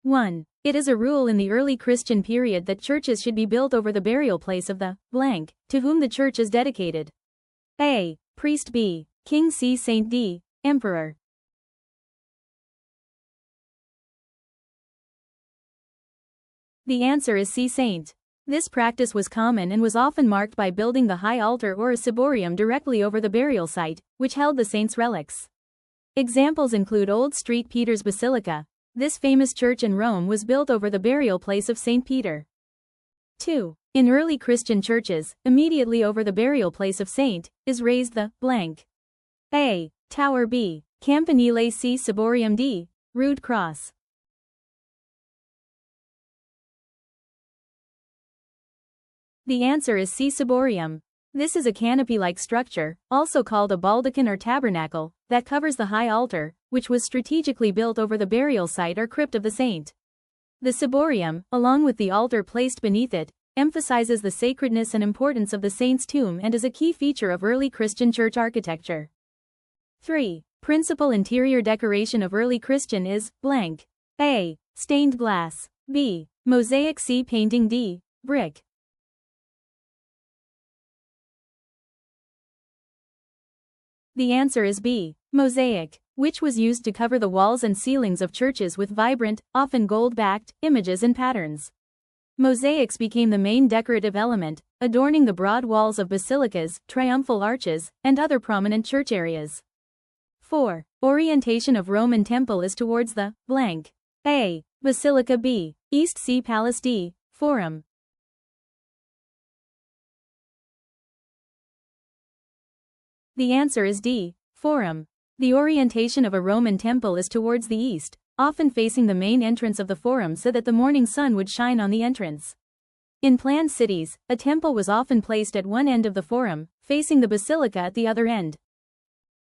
1. It is a rule in the early Christian period that churches should be built over the burial place of the blank, to whom the church is dedicated. A. Priest. B. King. C. Saint. D. Emperor. The answer is C. Saint. This practice was common and was often marked by building the high altar or a ciborium directly over the burial site, which held the saint's relics. Examples include Old St. Peter's Basilica. This famous church in Rome was built over the burial place of St. Peter. 2. In early Christian churches, immediately over the burial place of saint, is raised the blank. A. Tower. B. Campanile. C. Ciborium. D. Rood cross. The answer is C. Ciborium. This is a canopy-like structure, also called a baldachin or tabernacle, that covers the high altar, which was strategically built over the burial site or crypt of the saint. The ciborium, along with the altar placed beneath it, emphasizes the sacredness and importance of the saint's tomb and is a key feature of early Christian church architecture. 3. Principal interior decoration of early Christian is blank. A. Stained glass. B. Mosaic. C. Painting. D. Brick. The answer is B. Mosaic, which was used to cover the walls and ceilings of churches with vibrant, often gold-backed, images and patterns. Mosaics became the main decorative element, adorning the broad walls of basilicas, triumphal arches, and other prominent church areas. 4. Orientation of Roman temple is towards the blank. A. Basilica. B. East. C. Palace. D. Forum. The answer is D. Forum. The orientation of a Roman temple is towards the east, often facing the main entrance of the forum so that the morning sun would shine on the entrance. In planned cities, a temple was often placed at one end of the forum, facing the basilica at the other end.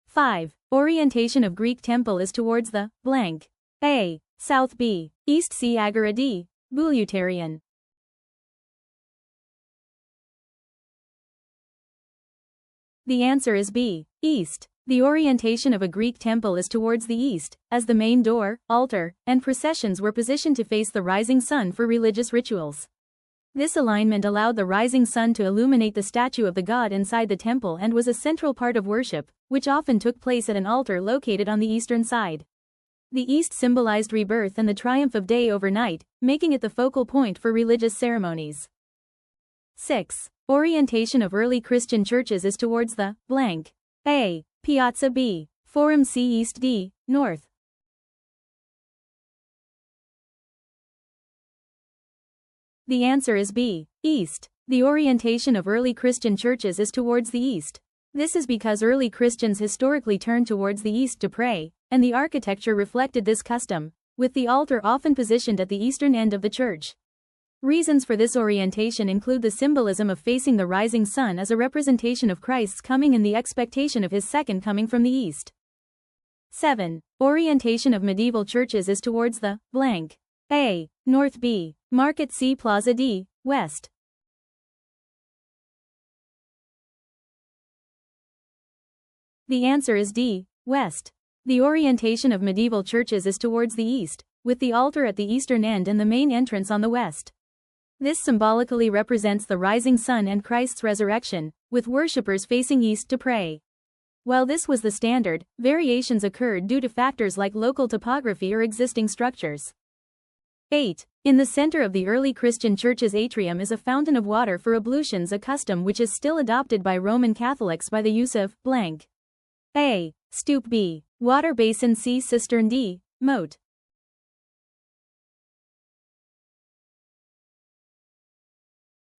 5. Orientation of Greek temple is towards the blank. A. South. B. East. C. Agora. D. Bouleuterian. The answer is B. East. The orientation of a Greek temple is towards the east, as the main door, altar, and processions were positioned to face the rising sun for religious rituals. This alignment allowed the rising sun to illuminate the statue of the god inside the temple and was a central part of worship, which often took place at an altar located on the eastern side. The east symbolized rebirth and the triumph of day over night, making it the focal point for religious ceremonies. 6. Orientation of early Christian churches is towards the blank. A. Piazza. B. Forum. C. East. D. North. The answer is B. East. The orientation of early Christian churches is towards the east. This is because early Christians historically turned towards the east to pray, and the architecture reflected this custom, with the altar often positioned at the eastern end of the church. Reasons for this orientation include the symbolism of facing the rising sun as a representation of Christ's coming and the expectation of his second coming from the east. 7. Orientation of medieval churches is towards the blank. A. North. B. Market. C. Plaza. D. West. The answer is D. West. The orientation of medieval churches is towards the east, with the altar at the eastern end and the main entrance on the west. This symbolically represents the rising sun and Christ's resurrection, with worshippers facing east to pray. While this was the standard, variations occurred due to factors like local topography or existing structures. 8. In the center of the early Christian church's atrium is a fountain of water for ablutions, a custom which is still adopted by Roman Catholics by the use of blank. A. Stoup. B. Water basin. C. Cistern. D. Moat.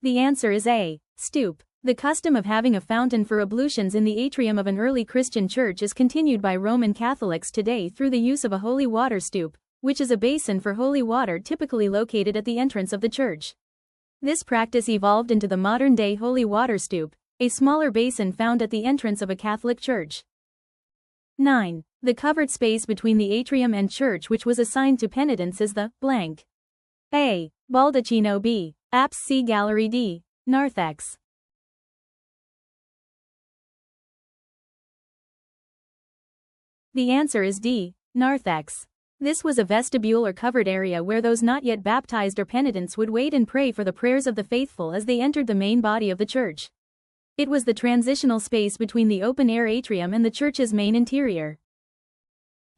The answer is A. Stoup. The custom of having a fountain for ablutions in the atrium of an early Christian church is continued by Roman Catholics today through the use of a holy water stoup, which is a basin for holy water typically located at the entrance of the church. This practice evolved into the modern-day holy water stoup, a smaller basin found at the entrance of a Catholic church. 9. The covered space between the atrium and church which was assigned to penitents is the blank. A. Baldacchino. B. Apse. C. Gallery. D. Narthex. The answer is D. Narthex. This was a vestibule or covered area where those not yet baptized or penitents would wait and pray for the prayers of the faithful as they entered the main body of the church. It was the transitional space between the open-air atrium and the church's main interior.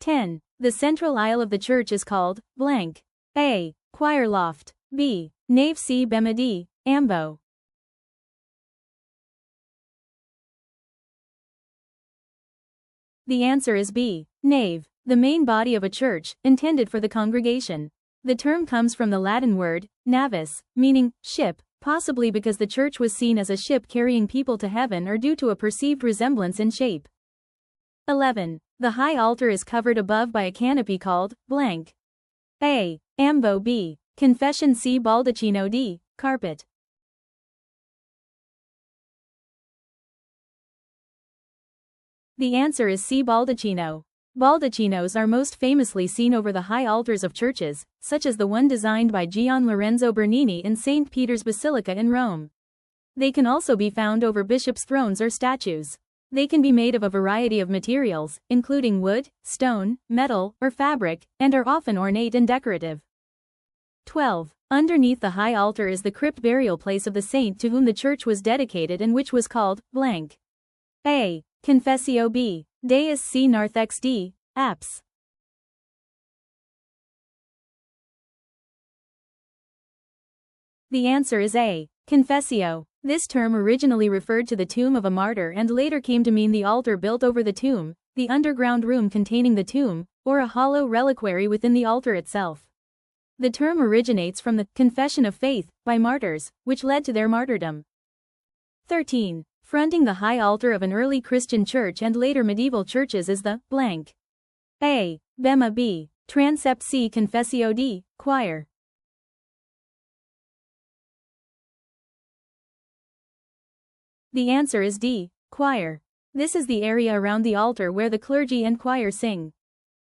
10. The central aisle of the church is called blank. A. Choir loft. B. Nave. C. Bema. D. Ambo. The answer is B. Nave. The main body of a church, intended for the congregation. The term comes from the Latin word, navis, meaning ship, possibly because the church was seen as a ship carrying people to heaven or due to a perceived resemblance in shape. 11. The high altar is covered above by a canopy called blank. A. Ambo. B. Confession. C. Baldacchino. D. Carpet. The answer is C. Baldacchino. Baldacchinos are most famously seen over the high altars of churches, such as the one designed by Gian Lorenzo Bernini in St. Peter's Basilica in Rome. They can also be found over bishops' thrones or statues. They can be made of a variety of materials, including wood, stone, metal, or fabric, and are often ornate and decorative. 12. Underneath the high altar is the crypt burial place of the saint to whom the church was dedicated and which was called blank. A. Confessio. B. Deus. C. Narthex. D. Apse. The answer is A. Confessio. This term originally referred to the tomb of a martyr and later came to mean the altar built over the tomb, the underground room containing the tomb, or a hollow reliquary within the altar itself. The term originates from the confession of faith by martyrs, which led to their martyrdom. 13. Fronting the high altar of an early Christian church and later medieval churches is the blank. A. Bema. B. Transept. C. Confessio. D. Choir. The answer is D. Choir. This is the area around the altar where the clergy and choir sing.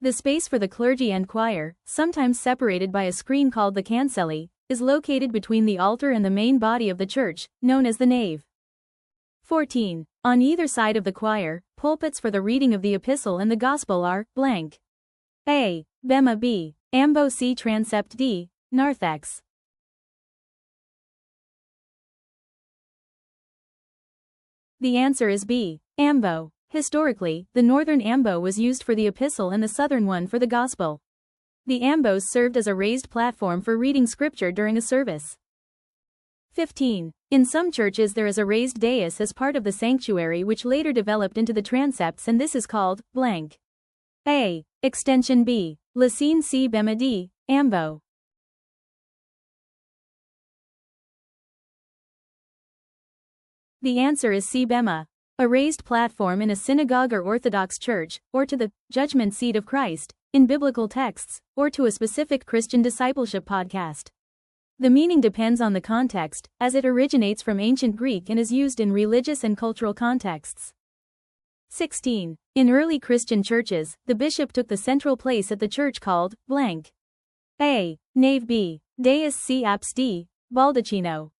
The space for the clergy and choir, sometimes separated by a screen called the cancelli, is located between the altar and the main body of the church, known as the nave. 14. On either side of the choir, pulpits for the reading of the epistle and the gospel are blank. A. Bema. B. Ambo. C. Transept. D. Narthex. The answer is B. Ambo. Historically, the northern ambo was used for the epistle and the southern one for the gospel. The ambos served as a raised platform for reading scripture during a service. 15. In some churches there is a raised dais as part of the sanctuary which later developed into the transepts and this is called blank. A. Extension. B. Lacine. C. Bema. D. Ambo. The answer is C. Bema. A raised platform in a synagogue or Orthodox church, or to the judgment seat of Christ, in biblical texts, or to a specific Christian discipleship podcast. The meaning depends on the context, as it originates from ancient Greek and is used in religious and cultural contexts. 16. In early Christian churches, the bishop took the central place at the church called blank. A. Nave. B. Deus. C. Apse. D. Baldacchino.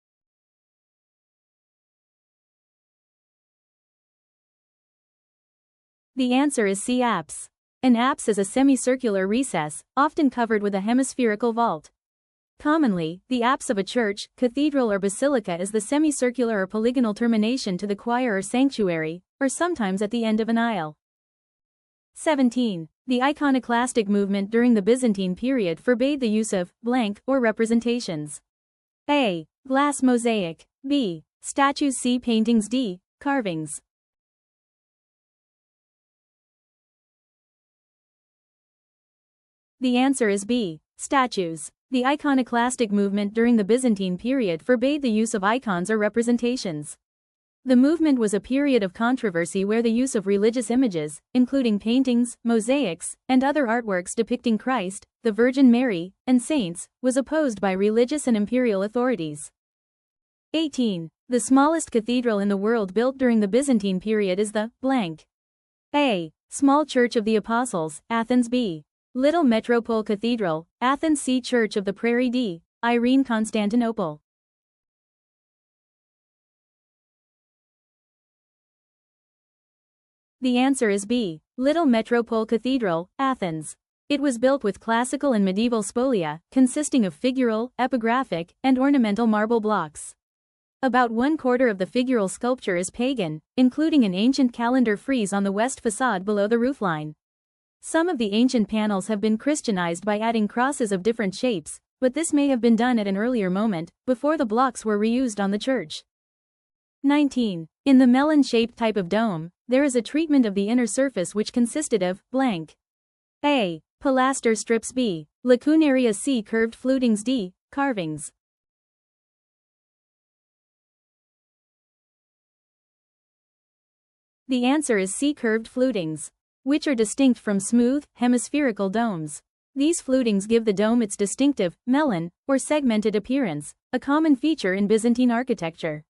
The answer is C. Apse. An apse is a semicircular recess, often covered with a hemispherical vault. Commonly, the apse of a church, cathedral or basilica is the semicircular or polygonal termination to the choir or sanctuary, or sometimes at the end of an aisle. 17. The iconoclastic movement during the Byzantine period forbade the use of blank or representations. A. Glass mosaic. B. Statues. C. Paintings. D. Carvings. The answer is B. Statues. The iconoclastic movement during the Byzantine period forbade the use of icons or representations. The movement was a period of controversy where the use of religious images, including paintings, mosaics, and other artworks depicting Christ, the Virgin Mary, and saints, was opposed by religious and imperial authorities. 18. The smallest cathedral in the world built during the Byzantine period is the blank. A. Small Church of the Apostles, Athens. B. Little Metropole Cathedral, Athens. C. Church of the Prairie. D. Irene, Constantinople. The answer is B. Little Metropole Cathedral, Athens. It was built with classical and medieval spolia, consisting of figural, epigraphic, and ornamental marble blocks. About 1/4 of the figural sculpture is pagan, including an ancient calendar frieze on the west facade below the roofline. Some of the ancient panels have been Christianized by adding crosses of different shapes, but this may have been done at an earlier moment, before the blocks were reused on the church. 19. In the melon-shaped type of dome, there is a treatment of the inner surface which consisted of blank. A. Pilaster strips. B. Lacunaria. C. Curved flutings. D. Carvings. The answer is C. Curved flutings, which are distinct from smooth, hemispherical domes. These flutings give the dome its distinctive, melon, or segmented appearance, a common feature in Byzantine architecture.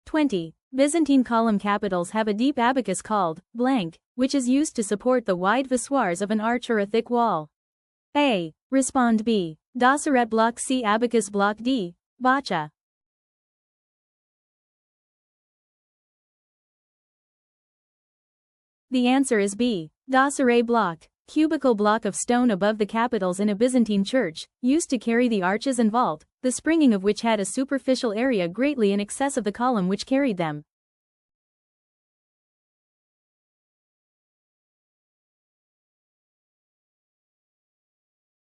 20. Byzantine column capitals have a deep abacus called blank, which is used to support the wide voussoirs of an arch or a thick wall. A. Respond. B. Dosseret block. C. Abacus block. D. Boccia. The answer is B. Dosseret block, cubical block of stone above the capitals in a Byzantine church, used to carry the arches and vault, the springing of which had a superficial area greatly in excess of the column which carried them.